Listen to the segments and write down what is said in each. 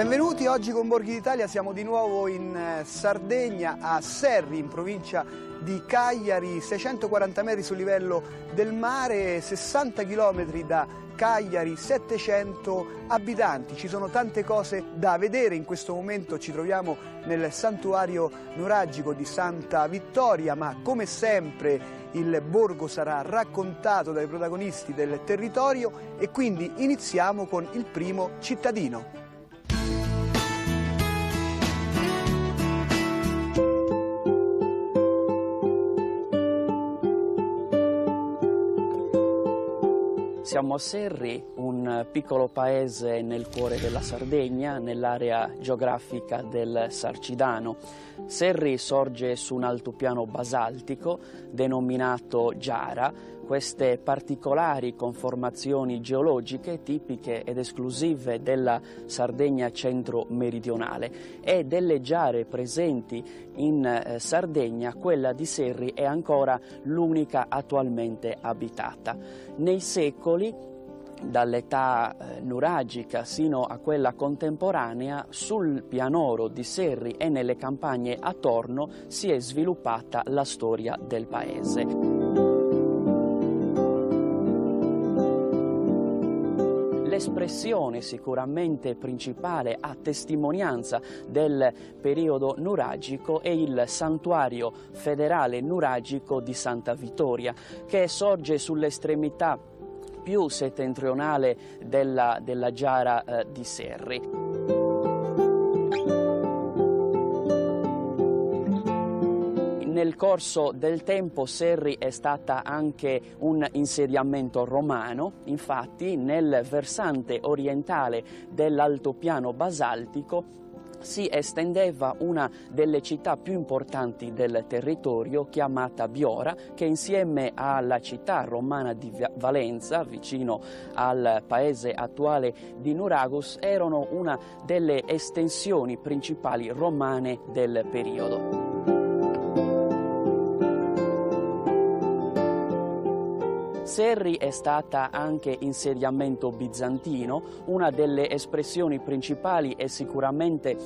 Benvenuti, oggi con Borghi d'Italia siamo di nuovo in Sardegna, a Serri, in provincia di Cagliari, 640 metri sul livello del mare, 60 km da Cagliari, 700 abitanti. Ci sono tante cose da vedere. In questo momento ci troviamo nel santuario nuragico di Santa Vittoria, ma come sempre il borgo sarà raccontato dai protagonisti del territorio e quindi iniziamo con il primo cittadino. Siamo a Serri, un piccolo paese nel cuore della Sardegna, nell'area geografica del Sarcidano. Serri sorge su un altopiano basaltico denominato Giara. Queste particolari conformazioni geologiche tipiche ed esclusive della Sardegna centro-meridionale e delle giare presenti in Sardegna, quella di Serri è ancora l'unica attualmente abitata. Nei secoli, dall'età nuragica sino a quella contemporanea, sul pianoro di Serri e nelle campagne attorno si è sviluppata la storia del paese. L'espressione sicuramente principale a testimonianza del periodo nuragico è il santuario federale nuragico di Santa Vittoria, che sorge sull'estremità più settentrionale della Giara di Serri. Nel corso del tempo Serri è stata anche un insediamento romano. Infatti nel versante orientale dell'altopiano basaltico si estendeva una delle città più importanti del territorio, chiamata Biora, che insieme alla città romana di Valenza, vicino al paese attuale di Nuragus, erano una delle estensioni principali romane del periodo. Serri è stata anche insediamento bizantino. Una delle espressioni principali è sicuramente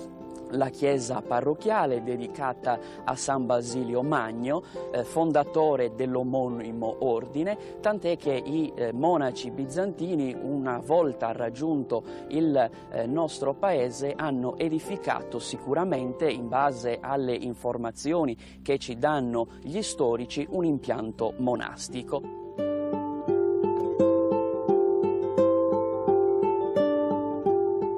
la chiesa parrocchiale dedicata a San Basilio Magno, fondatore dell'omonimo ordine, tant'è che i monaci bizantini, una volta raggiunto il nostro paese, hanno edificato sicuramente, in base alle informazioni che ci danno gli storici, un impianto monastico.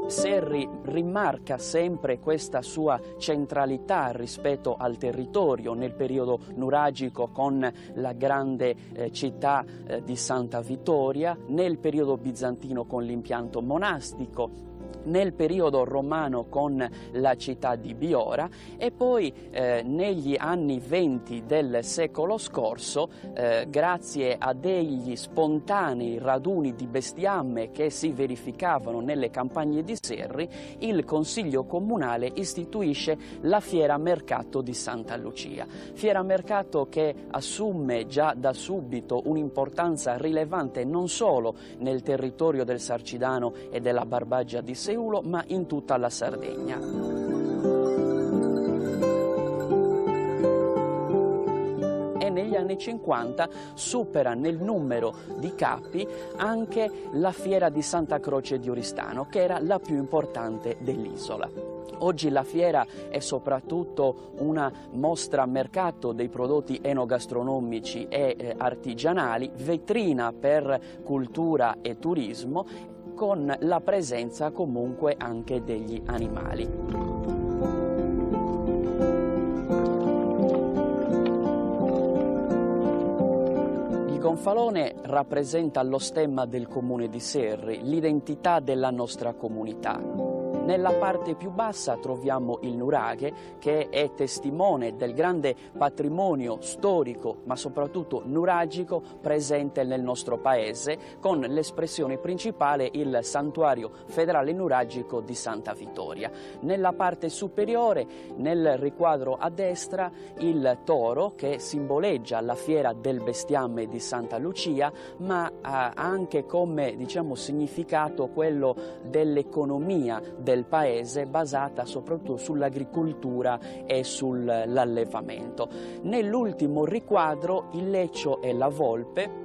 Serri rimarca sempre questa sua centralità rispetto al territorio nel periodo nuragico con la grande città di Santa Vittoria, nel periodo bizantino con l'impianto monastico, nel periodo romano con la città di Biora e poi negli anni 20 del secolo scorso, grazie a degli spontanei raduni di bestiame che si verificavano nelle campagne di Serri, il Consiglio Comunale istituisce la Fiera Mercato di Santa Lucia. Fiera Mercato che assume già da subito un'importanza rilevante non solo nel territorio del Sarcidano e della Barbagia di Seulo, ma in tutta la Sardegna. E negli anni 50 supera nel numero di capi anche la Fiera di Santa Croce di Oristano, che era la più importante dell'isola. Oggi la fiera è soprattutto una mostra mercato dei prodotti enogastronomici e artigianali, vetrina per cultura e turismo, con la presenza comunque anche degli animali. Il gonfalone rappresenta lo stemma del comune di Serri, l'identità della nostra comunità. Nella parte più bassa troviamo il nuraghe, che è testimone del grande patrimonio storico, ma soprattutto nuragico, presente nel nostro paese, con l'espressione principale il santuario federale nuragico di Santa Vittoria. Nella parte superiore, nel riquadro a destra, il toro, che simboleggia la fiera del bestiame di Santa Lucia, ma ha anche come significato quello dell'economia del del paese, basata soprattutto sull'agricoltura e sull'allevamento. Nell'ultimo riquadro il leccio e la volpe,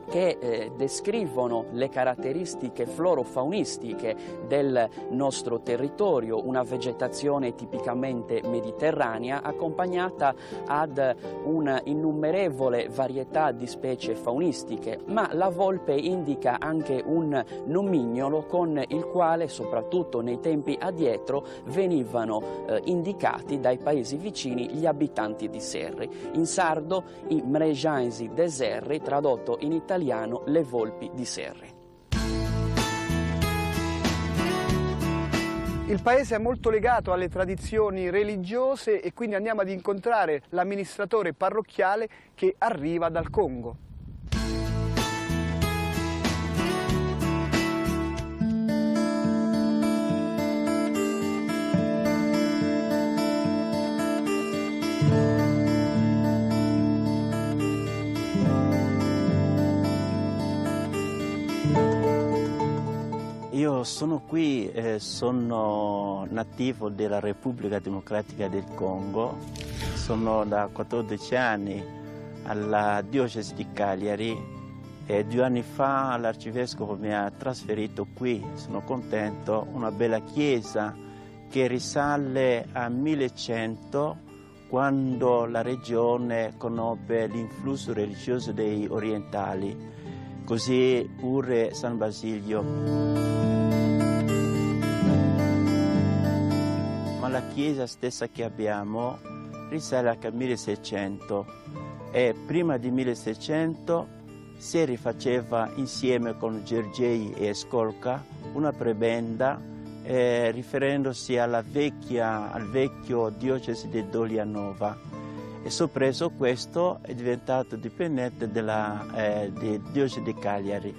che descrivono le caratteristiche florofaunistiche del nostro territorio, una vegetazione tipicamente mediterranea accompagnata ad una innumerevole varietà di specie faunistiche, ma la volpe indica anche un nomignolo con il quale, soprattutto nei tempi addietro, venivano indicati dai paesi vicini gli abitanti di Serri. In sardo i mregiansi de Serri, tradotto in italiano le volpi di Serri. Il paese è molto legato alle tradizioni religiose e quindi andiamo ad incontrare l'amministratore parrocchiale che arriva dal Congo. Io sono qui, sono nativo della Repubblica Democratica del Congo, sono da 14 anni alla diocesi di Cagliari e 2 anni fa l'arcivescovo mi ha trasferito qui, sono contento, una bella chiesa che risale a 1100, quando la regione conobbe l'influsso religioso dei orientali, così pure San Basilio. Ma la chiesa stessa che abbiamo risale al 1600 e prima di 1600 si rifaceva insieme con Gergei e Skolka una prebenda riferendosi al vecchio diocesi di Dolianova, e soppresso questo è diventato dipendente della diocesi di Cagliari,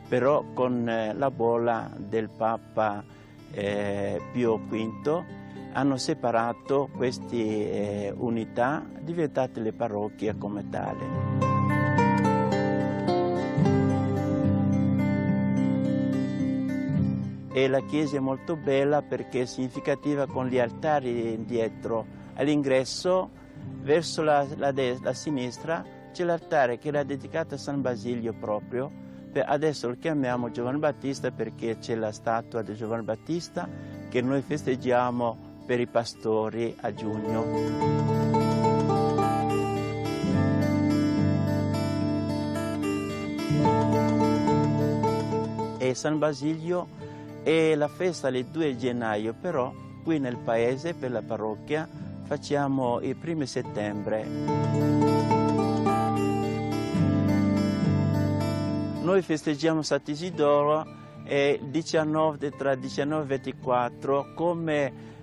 però con la bolla del Papa Pio V hanno separato queste unità, diventate le parrocchie come tali. E la chiesa è molto bella perché è significativa, con gli altari dietro. All'ingresso, verso la sinistra, c'è l'altare che era dedicato a San Basilio proprio. Adesso lo chiamiamo Giovanni Battista perché c'è la statua di Giovanni Battista che noi festeggiamo per i pastori a giugno. E San Basilio è la festa il 2 gennaio, però qui nel paese, per la parrocchia, facciamo il 1 settembre. Noi festeggiamo Sant'Isidoro tra 19 e 24 come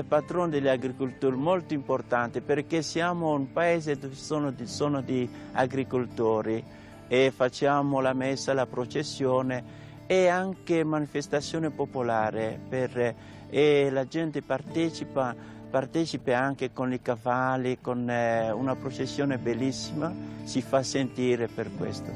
patrono degli agricoltori, molto importante perché siamo un paese dove sono di agricoltori e facciamo la messa, la processione e anche manifestazione popolare e la gente partecipa anche con i cavalli, con una processione bellissima, si fa sentire per questo.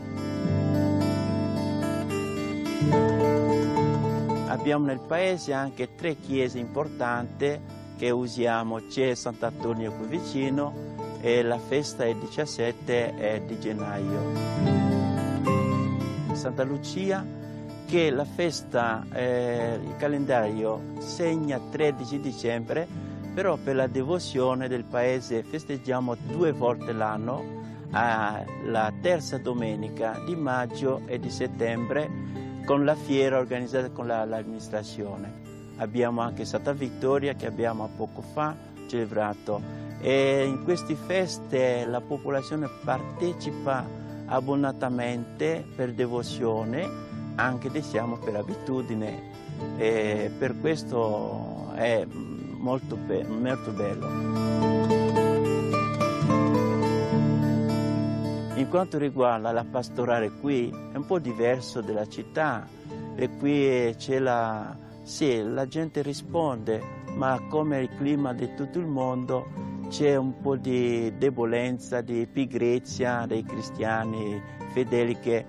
Abbiamo nel paese anche 3 chiese importanti che usiamo, c'è Sant'Antonio qui vicino e la festa è il 17 di gennaio. Santa Lucia, che la festa, il calendario segna 13 dicembre, però per la devozione del paese festeggiamo 2 volte l'anno, la terza domenica di maggio e di settembre, con la fiera organizzata con l'amministrazione. Abbiamo anche Santa Vittoria che abbiamo poco fa celebrato, e in queste feste la popolazione partecipa abbondantemente per devozione, anche diciamo per abitudine, e per questo è molto bello. In quanto riguarda la pastorale qui, è un po' diverso dalla città, e qui c'è la gente risponde, ma come il clima di tutto il mondo c'è un po' di debolezza, di pigrizia dei cristiani fedeli, che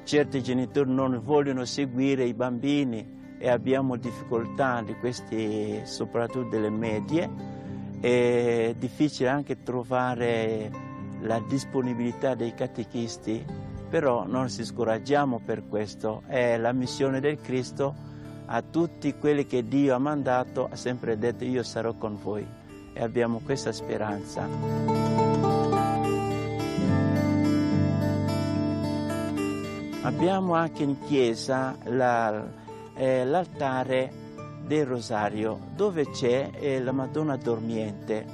certi genitori non vogliono seguire i bambini e abbiamo difficoltà di questi, soprattutto delle medie. È difficile anche trovare la disponibilità dei catechisti, però non ci scoraggiamo per questo. È la missione del Cristo a tutti quelli che Dio ha mandato, ha sempre detto io sarò con voi, e abbiamo questa speranza. Abbiamo anche in chiesa l'altare del Rosario, dove c'è la Madonna dormiente.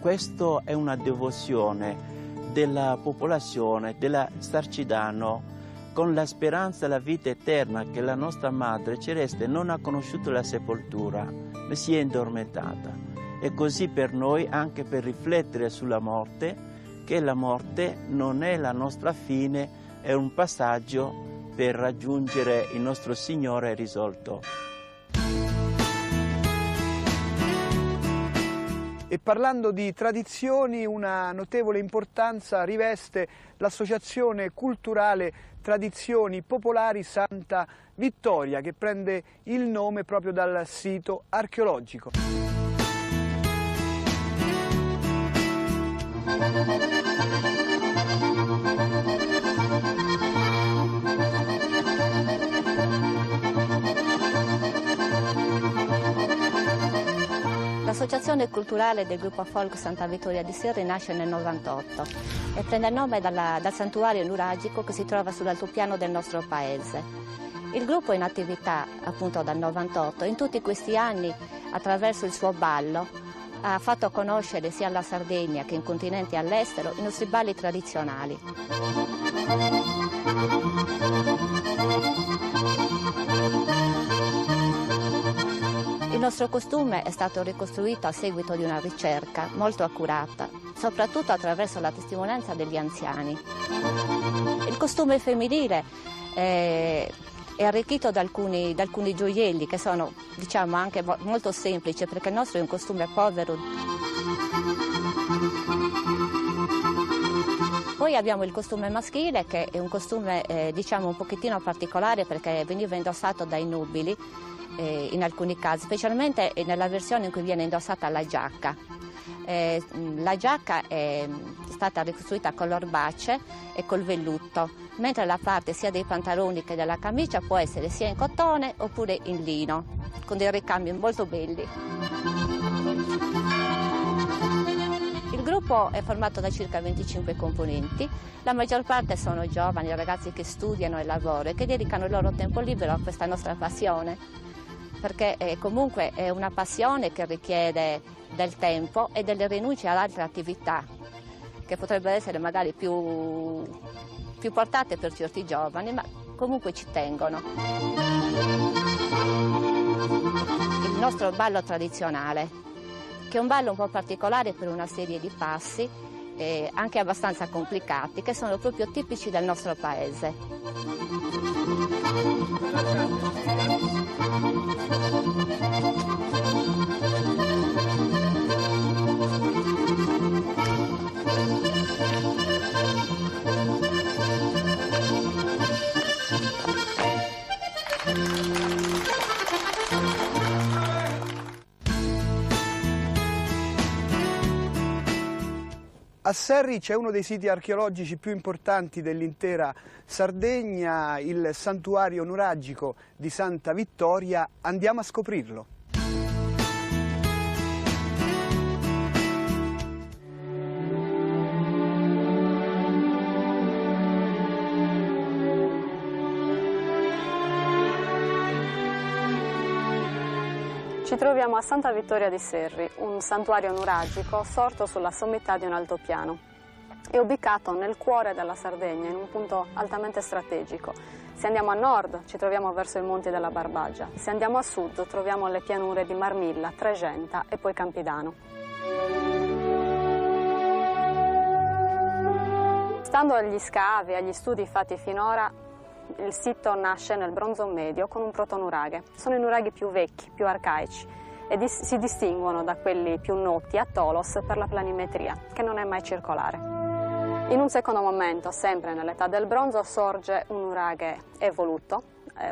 Questa è una devozione della popolazione della Sarcidano, con la speranza della vita eterna, che la nostra Madre Celeste non ha conosciuto la sepoltura, ma si è addormentata. E così per noi, anche per riflettere sulla morte, che la morte non è la nostra fine, è un passaggio per raggiungere il nostro Signore risolto. E parlando di tradizioni, una notevole importanza riveste l'associazione culturale Tradizioni Popolari Santa Vittoria, che prende il nome proprio dal sito archeologico. L'associazione culturale del gruppo folk Santa Vittoria di Serri nasce nel 98 e prende il nome dal santuario nuragico che si trova sull'altopiano del nostro paese. Il gruppo è in attività appunto dal 98 e in tutti questi anni, attraverso il suo ballo, ha fatto conoscere sia alla Sardegna che in continente e all'estero i nostri balli tradizionali. Il nostro costume è stato ricostruito a seguito di una ricerca molto accurata, soprattutto attraverso la testimonianza degli anziani. Il costume femminile è arricchito da alcuni gioielli che sono, diciamo, anche molto semplici, perché il nostro è un costume povero. Poi abbiamo il costume maschile, che è un costume diciamo un pochettino particolare, perché veniva indossato dai nubili in alcuni casi, specialmente nella versione in cui viene indossata la giacca. La giacca è stata ricostruita con l'orbace e col velluto, mentre la parte sia dei pantaloni che della camicia può essere sia in cotone oppure in lino, con dei ricambi molto belli. Il gruppo è formato da circa 25 componenti, la maggior parte sono giovani, ragazzi che studiano e lavorano e che dedicano il loro tempo libero a questa nostra passione, perché comunque è una passione che richiede del tempo e delle rinunce ad altre attività che potrebbero essere magari più portate per certi giovani, ma comunque ci tengono. Il nostro ballo tradizionale, che è un ballo un po' particolare per una serie di passi anche abbastanza complicati, che sono proprio tipici del nostro paese. A Serri c'è uno dei siti archeologici più importanti dell'intera Sardegna, il santuario nuragico di Santa Vittoria. Andiamo a scoprirlo. Ci troviamo a Santa Vittoria di Serri, un santuario nuragico sorto sulla sommità di un altopiano. È ubicato nel cuore della Sardegna, in un punto altamente strategico. Se andiamo a nord ci troviamo verso i monti della Barbagia, se andiamo a sud troviamo le pianure di Marmilla, Tregenta e poi Campidano. Stando agli scavi e agli studi fatti finora, il sito nasce nel Bronzo Medio con un protonuraghe. Sono i nuraghi più vecchi, più arcaici e si distinguono da quelli più noti a Tolos per la planimetria, che non è mai circolare. In un secondo momento, sempre nell'età del bronzo, sorge un nuraghe evoluto,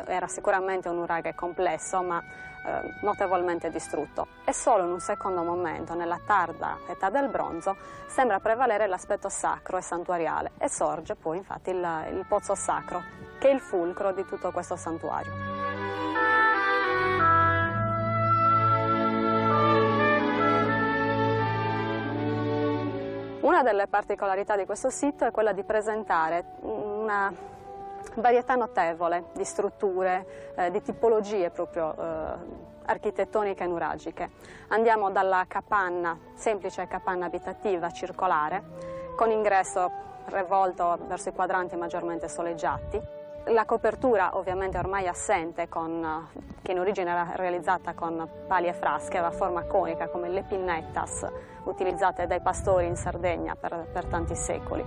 era sicuramente un nuraghe complesso, ma notevolmente distrutto, e solo in un secondo momento, nella tarda età del bronzo, sembra prevalere l'aspetto sacro e santuariale e sorge poi infatti il pozzo sacro, che è il fulcro di tutto questo santuario. Una delle particolarità di questo sito è quella di presentare una varietà notevole di strutture, di tipologie proprio architettoniche e nuragiche. Andiamo dalla capanna, semplice capanna abitativa circolare, con ingresso rivolto verso i quadranti maggiormente soleggiati. La copertura ovviamente ormai assente, che in origine era realizzata con pali e frasche, aveva forma conica come le pinnettas utilizzate dai pastori in Sardegna per tanti secoli.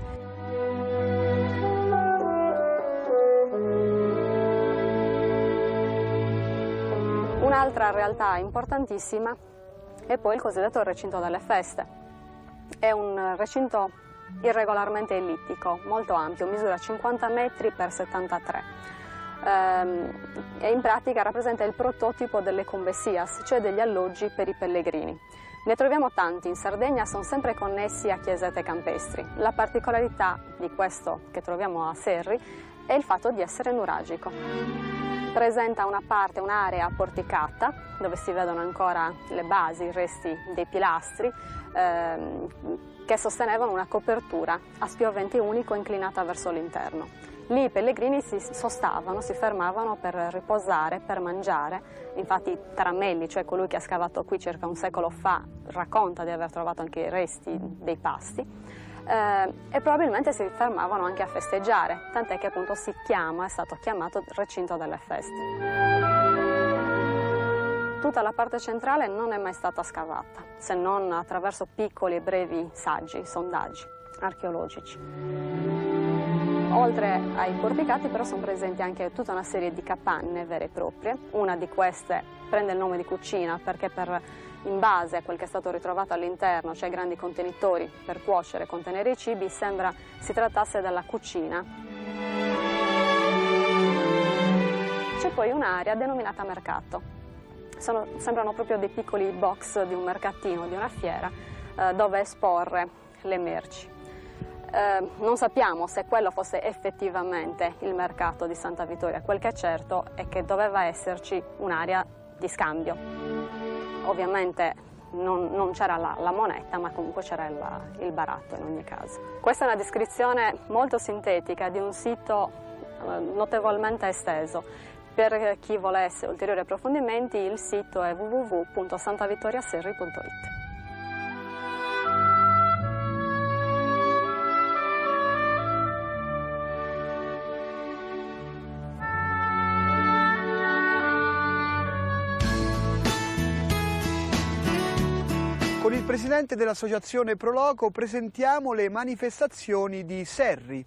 Un'altra realtà importantissima è poi il cosiddetto recinto delle feste. È un recinto irregolarmente ellittico, molto ampio, misura 50 metri per 73 e in pratica rappresenta il prototipo delle cumbesias, cioè degli alloggi per i pellegrini. Ne troviamo tanti in Sardegna, sono sempre connessi a chiesette campestri. La particolarità di questo che troviamo a Serri è il fatto di essere nuragico. Presenta una parte, un'area porticata, dove si vedono ancora le basi, i resti dei pilastri, che sostenevano una copertura a spiovente unico inclinata verso l'interno. Lì i pellegrini si sostavano, si fermavano per riposare, per mangiare. Infatti Taramelli, cioè colui che ha scavato qui circa un secolo fa, racconta di aver trovato anche i resti dei pasti. E probabilmente si fermavano anche a festeggiare, tant'è che appunto è stato chiamato recinto delle feste. Tutta la parte centrale non è mai stata scavata, se non attraverso piccoli e brevi saggi, sondaggi archeologici. Oltre ai porticati però sono presenti anche tutta una serie di capanne vere e proprie. Una di queste prende il nome di cucina perché in base a quel che è stato ritrovato all'interno, cioè grandi contenitori per cuocere e contenere i cibi, sembra si trattasse della cucina. C'è poi un'area denominata mercato. Sembrano proprio dei piccoli box di un mercatino, di una fiera, dove esporre le merci. Non sappiamo se quello fosse effettivamente il mercato di Santa Vittoria, quel che è certo è che doveva esserci un'area di scambio. Ovviamente non c'era la moneta, ma comunque c'era il baratto in ogni caso. Questa è una descrizione molto sintetica di un sito notevolmente esteso. Per chi volesse ulteriori approfondimenti il sito è www.santavittoriaserri.it. Con il presidente dell'associazione Proloco presentiamo le manifestazioni di Serri.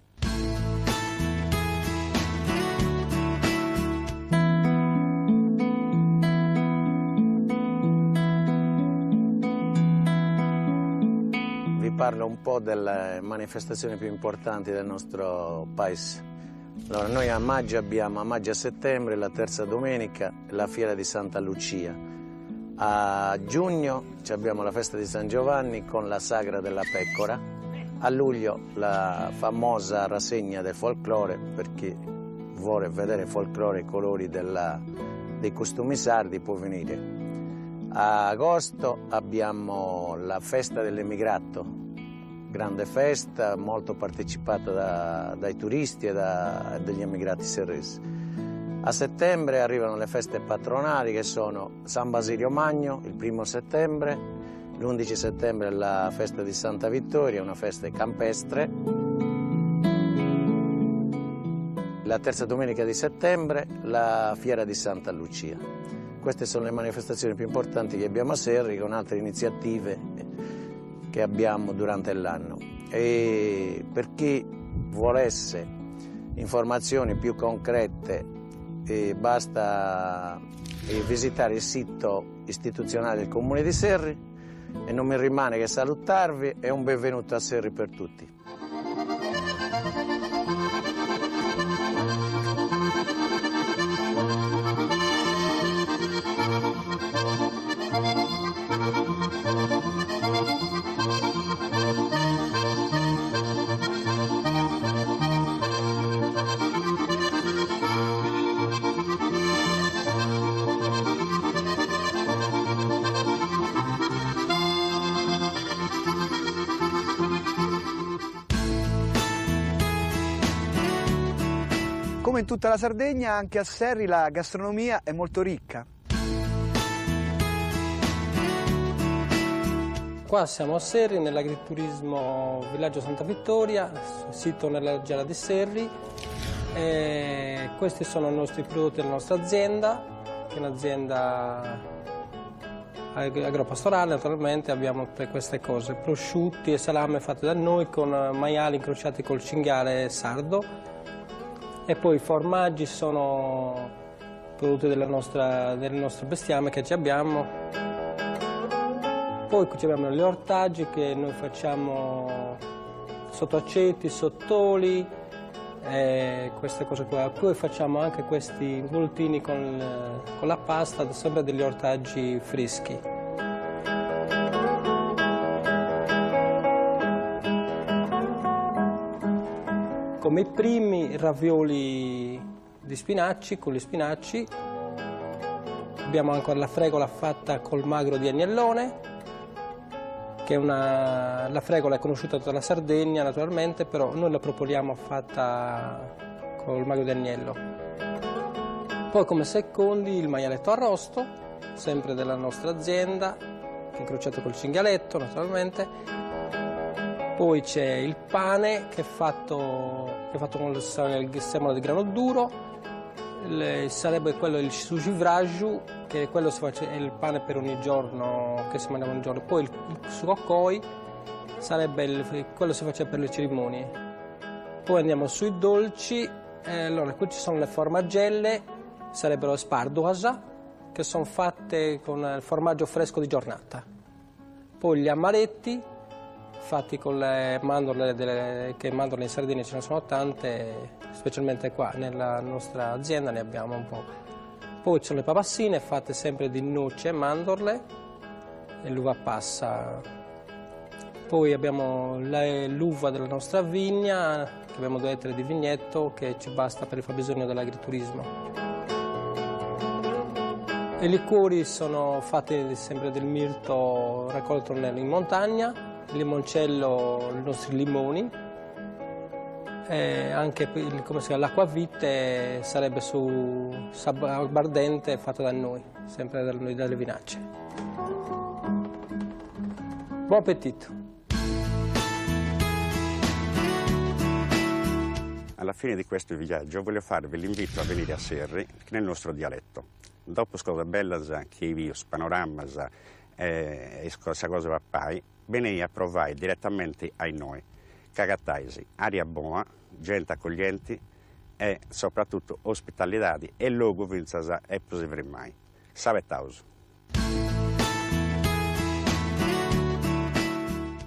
Vi parlo un po' delle manifestazioni più importanti del nostro paese. Allora, noi a maggio abbiamo, a maggio e a settembre, la terza domenica, la fiera di Santa Lucia. A giugno abbiamo la festa di San Giovanni con la sagra della pecora. A luglio la famosa rassegna del folklore, per chi vuole vedere folklore e colori dei costumi sardi può venire. A agosto abbiamo la festa dell'emigrato, grande festa molto partecipata dai turisti e dagli emigrati serresi. A settembre arrivano le feste patronali che sono San Basilio Magno il 1° settembre, l'11 settembre la festa di Santa Vittoria, una festa campestre, la terza domenica di settembre la fiera di Santa Lucia. Queste sono le manifestazioni più importanti che abbiamo a Serri, con altre iniziative che abbiamo durante l'anno. E per chi volesse informazioni più concrete basta visitare il sito istituzionale del Comune di Serri e non mi rimane che salutarvi e un benvenuto a Serri per tutti. Come in tutta la Sardegna, anche a Serri la gastronomia è molto ricca. Qua siamo a Serri, nell'agriturismo Villaggio Santa Vittoria, sito nella Giara di Serri. E questi sono i nostri prodotti della nostra azienda, che è un'azienda agropastorale. Naturalmente abbiamo tutte queste cose, prosciutti e salame fatte da noi con maiali incrociati col cinghiale sardo, e poi i formaggi sono prodotti del nostro bestiame che ci abbiamo. Poi qui abbiamo gli ortaggi che noi facciamo sotto aceti, sottoli, queste cose qua. Poi facciamo anche questi involtini con la pasta, sempre degli ortaggi freschi. Come i primi ravioli di spinaci, con gli spinaci. Abbiamo anche la fregola fatta col magro di agnellone, che la fregola è conosciuta in tutta la Sardegna naturalmente, però noi la proponiamo fatta col magro di agnello. Poi come secondi il maialetto arrosto, sempre della nostra azienda, incrociato col cinghialetto naturalmente. Poi c'è il pane che è fatto con il semolo di grano duro, sarebbe quello il sugivraju, che quello è il pane per ogni giorno, che si mangia ogni giorno. Poi il sugokoi sarebbe quello che si faceva per le cerimonie. Poi andiamo sui dolci, allora qui ci sono le formaggelle, sarebbero sparduasa, che sono fatte con il formaggio fresco di giornata. Poi gli amaretti, fatti con le mandorle, che mandorle in Sardegna ce ne sono tante, specialmente qua nella nostra azienda ne abbiamo un po'. Poi ci sono le papassine fatte sempre di noce e mandorle e l'uva passa. Poi abbiamo l'uva della nostra vigna, che abbiamo 2 ettari di vigneto che ci basta per il fabbisogno dell'agriturismo. I liquori sono fatti sempre del mirto raccolto in montagna, il limoncello, i nostri limoni, e anche l'acquavite sarebbe su aguardente fatta da noi, sempre dalle vinacce. Buon appetito! Alla fine di questo viaggio voglio farvi l'invito a venire a Serri nel nostro dialetto. Dopo scosa bella che vi panoramas e questa cosa va pai, bene a provare direttamente ai noi. Cagattaisi, aria buona, gente accoglienti e soprattutto ospitalità e luogo vinzasa e possibile mai. Savettauso.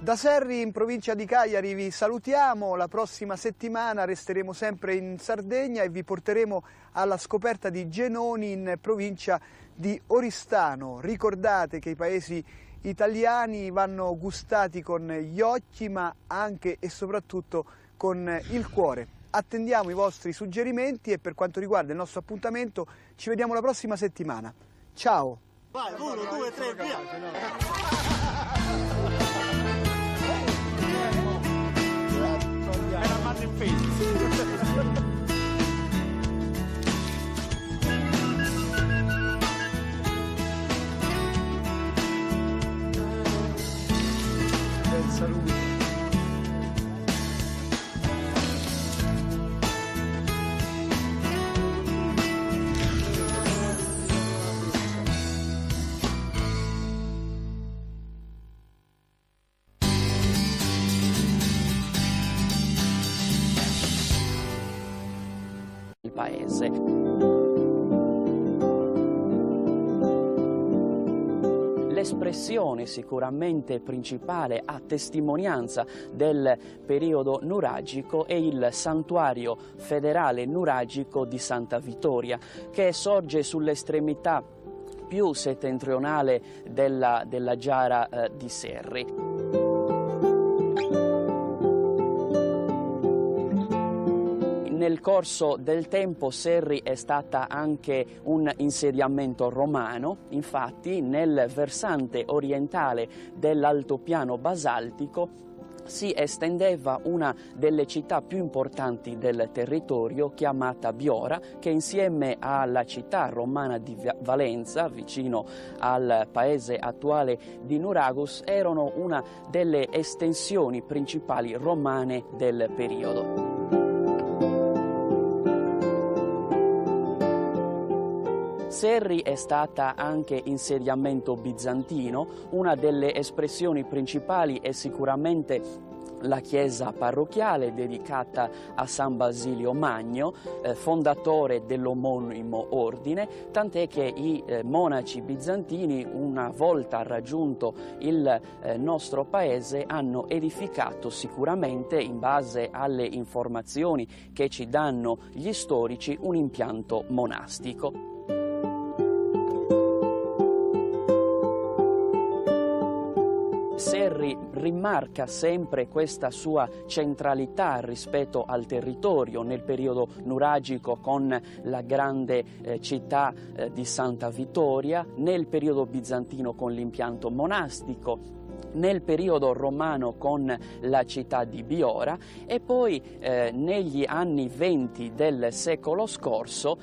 Da Serri, in provincia di Cagliari, vi salutiamo. La prossima settimana resteremo sempre in Sardegna e vi porteremo alla scoperta di Genoni in provincia di Oristano. Ricordate che i paesi italiani vanno gustati con gli occhi, ma anche e soprattutto con il cuore. Attendiamo i vostri suggerimenti e per quanto riguarda il nostro appuntamento ci vediamo la prossima settimana. Ciao! Vai, 1, 2, 3, via! Salute. Il paese. L'espressione sicuramente principale a testimonianza del periodo nuragico è il santuario federale nuragico di Santa Vittoria, che sorge sull'estremità più settentrionale della Giara di Serri. Nel corso del tempo Serri è stata anche un insediamento romano, infatti nel versante orientale dell'altopiano basaltico si estendeva una delle città più importanti del territorio, chiamata Biora, che insieme alla città romana di Valenza, vicino al paese attuale di Nuragus, erano una delle estensioni principali romane del periodo. Serri è stata anche insediamento bizantino. Una delle espressioni principali è sicuramente la chiesa parrocchiale dedicata a San Basilio Magno, fondatore dell'omonimo ordine, tant'è che i monaci bizantini, una volta raggiunto il nostro paese, hanno edificato sicuramente, in base alle informazioni che ci danno gli storici, un impianto monastico. Serri rimarca sempre questa sua centralità rispetto al territorio nel periodo nuragico con la grande città di Santa Vittoria, nel periodo bizantino con l'impianto monastico, nel periodo romano con la città di Biora e poi negli anni 20 del secolo scorso,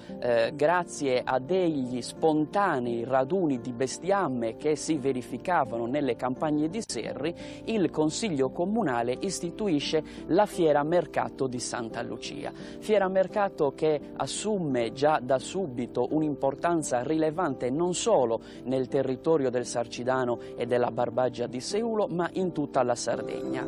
grazie a degli spontanei raduni di bestiame che si verificavano nelle campagne di Serri, il Consiglio Comunale istituisce la Fiera Mercato di Santa Lucia. Fiera Mercato che assume già da subito un'importanza rilevante non solo nel territorio del Sarcidano e della Barbagia di Seulo, ma in tutta la Sardegna.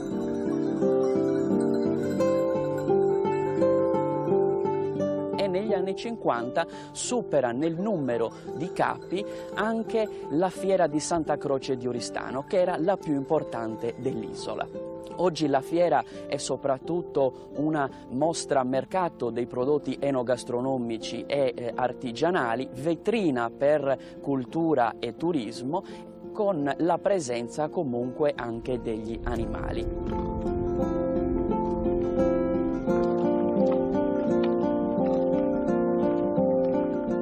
E negli anni 50 supera nel numero di capi anche la Fiera di Santa Croce di Oristano, che era la più importante dell'isola. Oggi la fiera è soprattutto una mostra mercato dei prodotti enogastronomici e artigianali, vetrina per cultura e turismo, con la presenza comunque anche degli animali.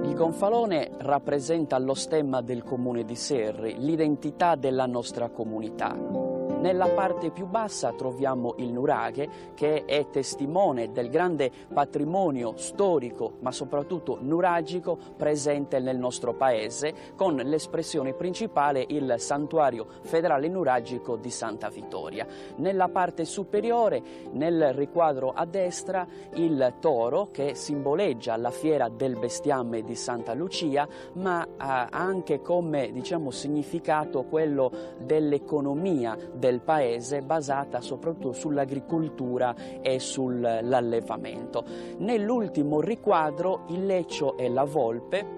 Il gonfalone rappresenta lo stemma del comune di Serri, l'identità della nostra comunità. Nella parte più bassa troviamo il nuraghe, che è testimone del grande patrimonio storico, ma soprattutto nuragico, presente nel nostro paese, con l'espressione principale il santuario federale nuragico di Santa Vittoria. Nella parte superiore, nel riquadro a destra, il toro, che simboleggia la fiera del bestiame di Santa Lucia, ma ha anche come, significato quello dell'economia del paese, basata soprattutto sull'agricoltura e sull'allevamento. Nell'ultimo riquadro il leccio e la volpe,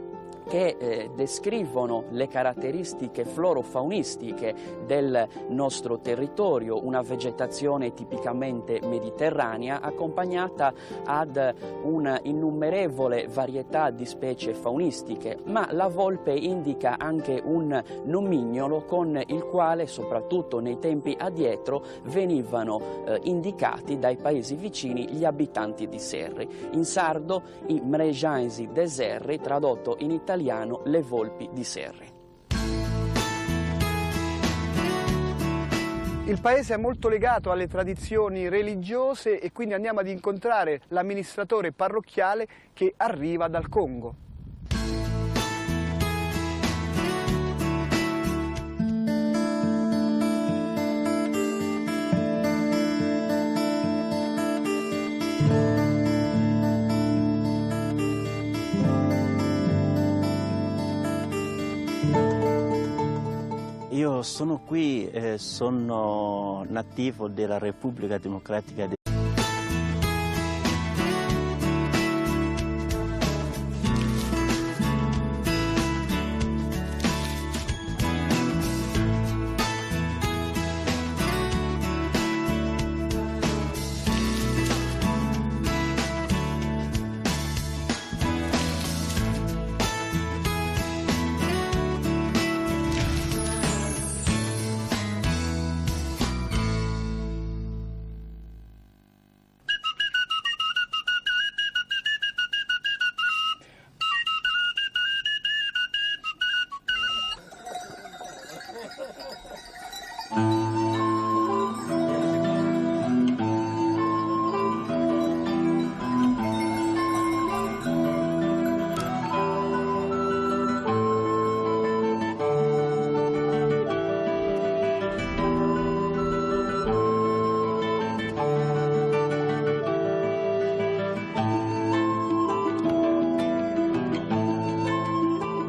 che descrivono le caratteristiche florofaunistiche del nostro territorio, una vegetazione tipicamente mediterranea accompagnata ad una innumerevole varietà di specie faunistiche, ma la volpe indica anche un nomignolo con il quale, soprattutto nei tempi addietro, venivano indicati dai paesi vicini gli abitanti di Serri. In sardo i mregiansi de Serri, tradotto in italiano le volpi di Serri. Il paese è molto legato alle tradizioni religiose e quindi andiamo ad incontrare l'amministratore parrocchiale che arriva dal Congo. Io sono qui, sono nativo della Repubblica Democratica del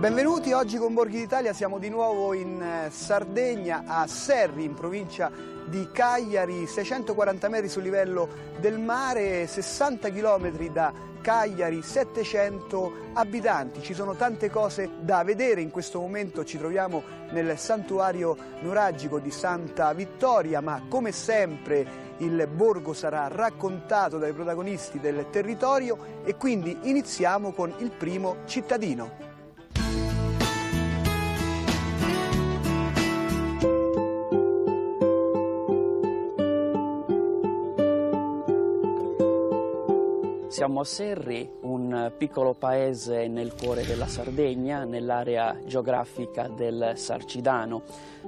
Benvenuti, oggi con Borghi d'Italia siamo di nuovo in Sardegna, a Serri, in provincia di Cagliari, 640 metri sul livello del mare, 60 chilometri da Cagliari, 700 abitanti. Ci sono tante cose da vedere. In questo momento ci troviamo nel santuario nuragico di Santa Vittoria, ma come sempre il borgo sarà raccontato dai protagonisti del territorio e quindi iniziamo con il primo cittadino. Siamo a Serri, un piccolo paese nel cuore della Sardegna, nell'area geografica del Sarcidano.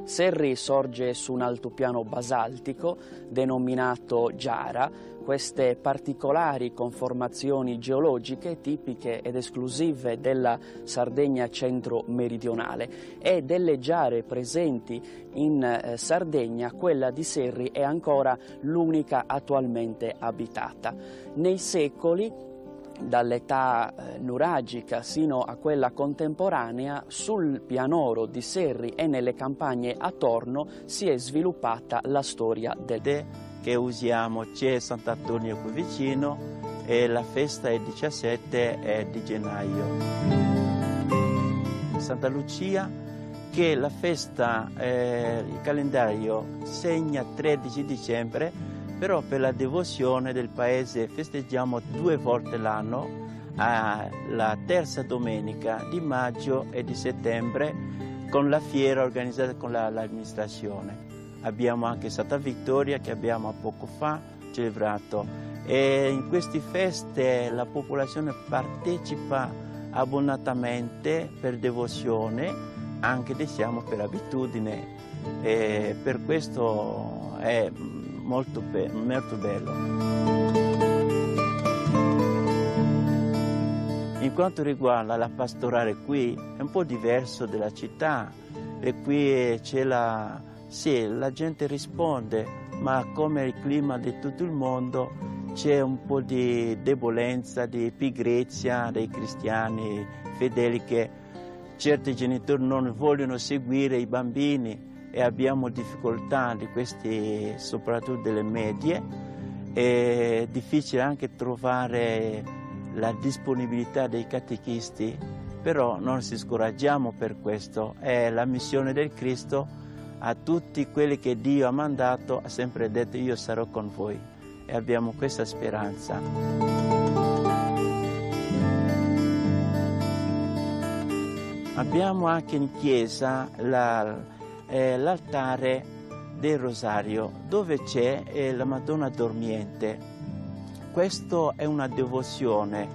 Serri sorge su un altopiano basaltico denominato Giara. Queste particolari conformazioni geologiche tipiche ed esclusive della Sardegna centro-meridionale e delle giare presenti in Sardegna, quella di Serri è ancora l'unica attualmente abitata. Nei secoli, dall'età nuragica sino a quella contemporanea, sul pianoro di Serri e nelle campagne attorno si è sviluppata la storia del che usiamo. C'è Sant'Antonio qui vicino e la festa è il 17 di gennaio. Santa Lucia, che la festa, il calendario segna 13 dicembre, però per la devozione del paese festeggiamo 2 volte l'anno, la terza domenica di maggio e di settembre, con la fiera organizzata con l'amministrazione. Abbiamo anche Santa Vittoria che abbiamo poco fa celebrato, e in queste feste la popolazione partecipa abbondantemente per devozione, anche diciamo per abitudine, e per questo è molto bello. In quanto riguarda la pastorale qui è un po' diverso della città, e qui c'è la gente risponde, ma come il clima di tutto il mondo c'è un po' di debolezza, di pigrizia dei cristiani fedeli, che certi genitori non vogliono seguire i bambini, e abbiamo difficoltà di questi, soprattutto delle medie. È difficile anche trovare la disponibilità dei catechisti, però non ci scoraggiamo per questo. È la missione del Cristo. A tutti quelli che Dio ha mandato ha sempre detto: io sarò con voi, e abbiamo questa speranza. Abbiamo anche in chiesa l'altare del Rosario, dove c'è la Madonna Dormiente. Questa è una devozione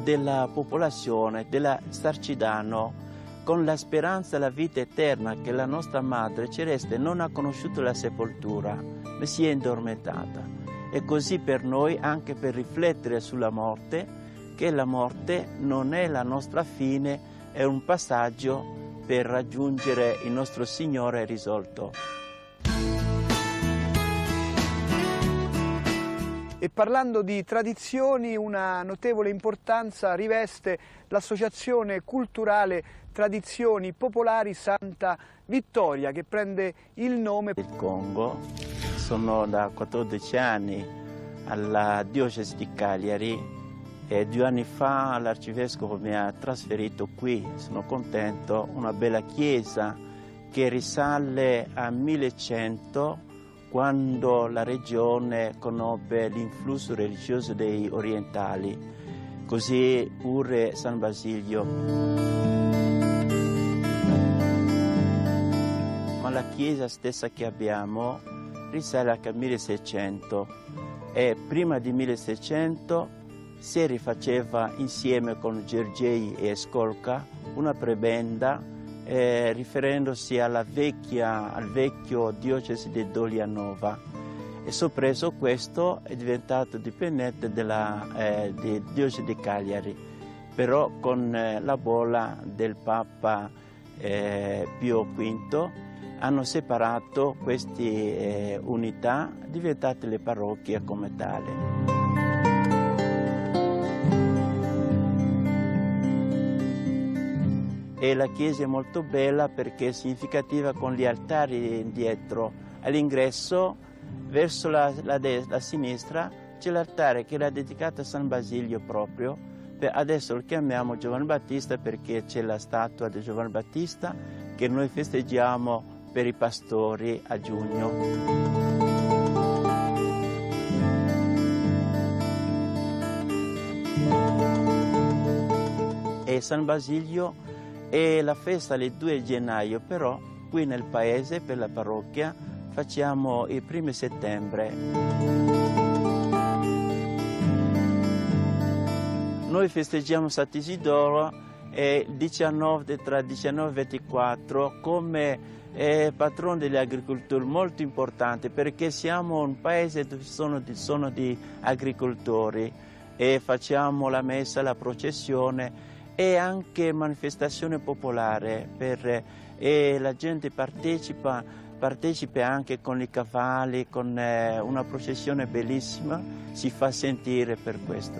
della popolazione del Sarcidano, con la speranza della vita eterna, che la nostra Madre Celeste non ha conosciuto la sepoltura, ma si è addormentata. E così per noi, anche per riflettere sulla morte, che la morte non è la nostra fine, è un passaggio per raggiungere il nostro Signore risolto. E parlando di tradizioni, una notevole importanza riveste l'associazione culturale Tradizioni Popolari Santa Vittoria, che prende il nome del Congo. Sono da 14 anni alla diocesi di Cagliari e 2 anni fa l'arcivescovo mi ha trasferito qui. Sono contento, una bella chiesa che risale al 1100, quando la regione conobbe l'influsso religioso dei orientali, così pure San Basilio. Ma la chiesa stessa che abbiamo risale al 1600, e prima di 1600 si rifaceva insieme con Gergei e Skolka una prebenda, riferendosi al vecchio diocesi di Dolianova, e soppresso questo è diventato dipendente della diocesi di Cagliari, però con la bolla del Papa Pio V hanno separato queste unità, diventate le parrocchie come tale. e la chiesa è molto bella perché è significativa con gli altari dietro. All'ingresso, verso la sinistra, c'è l'altare che era dedicato a San Basilio proprio. Adesso lo chiamiamo Giovanni Battista perché c'è la statua di Giovanni Battista che noi festeggiamo per i pastori a giugno. E San Basilio è la festa il 2 gennaio, però qui nel paese, per la parrocchia, facciamo il 1 settembre. Noi festeggiamo Sant'Isidoro tra 19 e 24 come patrono degli agricoltori, molto importante perché siamo un paese dove sono di agricoltori e facciamo la messa, la processione e anche manifestazione popolare e la gente partecipa anche con i cavalli, con una processione bellissima, si fa sentire per questo.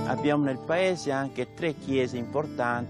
Abbiamo nel paese anche 3 chiese importanti.